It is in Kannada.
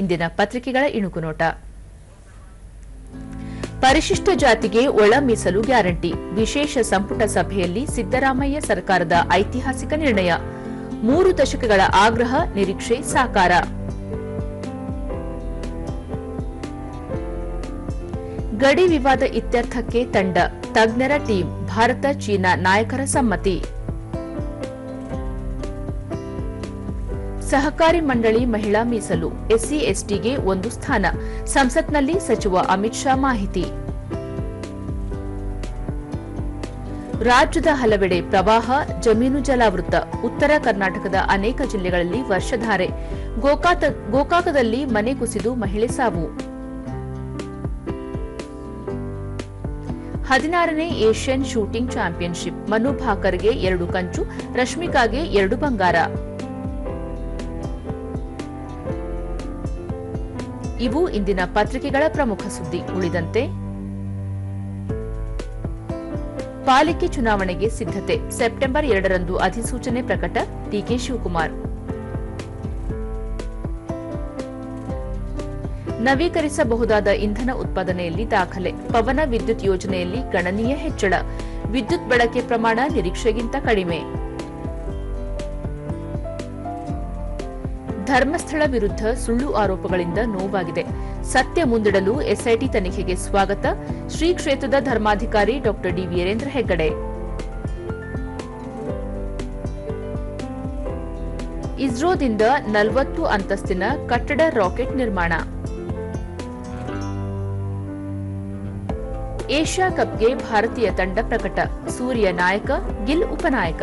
ಇಂದಿನ ಪತ್ರಿಕೆಗಳ ಇಣುಕುನೋಟ. ಪರಿಶಿಷ್ಟ ಜಾತಿಗೆ ಒಳ ಮೀಸಲು ಗ್ಯಾರಂಟಿ, ವಿಶೇಷ ಸಂಪುಟ ಸಭೆಯಲ್ಲಿ ಸಿದ್ದರಾಮಯ್ಯ ಸರ್ಕಾರದ ಐತಿಹಾಸಿಕ ನಿರ್ಣಯ, 3 ದಶಕಗಳ ಆಗ್ರಹ ನಿರೀಕ್ಷೆ ಸಾಕಾರ. ಗಡಿ ವಿವಾದ ಇತ್ಯರ್ಥಕ್ಕೆ ತಂಡ, ತಜ್ಞರ ಟೀಮ್, ಭಾರತ ಚೀನಾ ನಾಯಕರ ಸಮ್ಮತಿ. ಸಹಕಾರಿ ಮಂಡಳಿ ಮಹಿಳಾ ಮೀಸಲು, ಎಸ್ಸಿ ಎಸ್ಟಿಗೆ 1 ಸ್ಥಾನ, ಸಂಸತ್ನಲ್ಲಿ ಸಚಿವ ಅಮಿತ್ ಶಾ ಮಾಹಿತಿ. ರಾಜ್ಯದ ಹಲವೆಡೆ ಪ್ರವಾಹ, ಜಮೀನು ಜಲಾವೃತ, ಉತ್ತರ ಕರ್ನಾಟಕದ ಅನೇಕ ಜಿಲ್ಲೆಗಳಲ್ಲಿ ವರ್ಷಧಾರೆ, ಗೋಕಾಕದಲ್ಲಿ ಮನೆ ಕುಸಿದು ಮಹಿಳೆ ಸಾವು. 16ನೇ ಏಷ್ಯನ್ ಶೂಟಿಂಗ್ ಚಾಂಪಿಯನ್ಶಿಪ್, ಮನು ಭಾಕರ್ಗೆ 2 ಕಂಚು, ರಶ್ಮಿಕಾಗೆ 2 ಬಂಗಾರ. ಇವು ಇಂದಿನ ಪತ್ರಿಕೆಗಳ ಪ್ರಮುಖ ಸುದ್ದಿ. ಉಳಿದಂತೆ ಪಾಲಿಕೆ ಚುನಾವಣೆಗೆ ಸಿದ್ಧತೆ, ಸೆಪ್ಟೆಂಬರ್ 2ರಂದು ಅಧಿಸೂಚನೆ ಪ್ರಕಟ, ಡಿಕೆ ಶಿವಕುಮಾರ್. ನವೀಕರಿಸಬಹುದಾದ ಇಂಧನ ಉತ್ಪಾದನೆಯಲ್ಲಿ ದಾಖಲೆ, ಪವನ ವಿದ್ಯುತ್ ಯೋಜನೆಯಲ್ಲಿ ಗಣನೀಯ ಹೆಚ್ಚಳ, ವಿದ್ಯುತ್ ಬಳಕೆ ಪ್ರಮಾಣ ನಿರೀಕ್ಷೆಗಿಂತ ಕಡಿಮೆ. ಧರ್ಮಸ್ಥಳ ವಿರುದ್ಧ ಸುಳ್ಳು ಆರೋಪಗಳಿಂದ ನೋವಾಗಿದೆ, ಸತ್ಯ ಮುಂದಿಡಲು ಎಸ್ಐಟಿ ತನಿಖೆಗೆ ಸ್ವಾಗತ, ಶ್ರೀ ಕ್ಷೇತ್ರದ ಧರ್ಮಾಧಿಕಾರಿ ಡಾ ಡಿ ವೀರೇಂದ್ರ ಹೆಗ್ಗಡೆ. ಇಸ್ರೋದಿಂದ 40 ಅಂತಸ್ತಿನ ಕಟ್ಟಡ ರಾಕೆಟ್ ನಿರ್ಮಾಣ. ಏಷ್ಯಾ ಕಪ್ಗೆ ಭಾರತೀಯ ತಂಡ ಪ್ರಕಟ, ಸೂರ್ಯ ನಾಯಕ, ಗಿಲ್ ಉಪನಾಯಕ.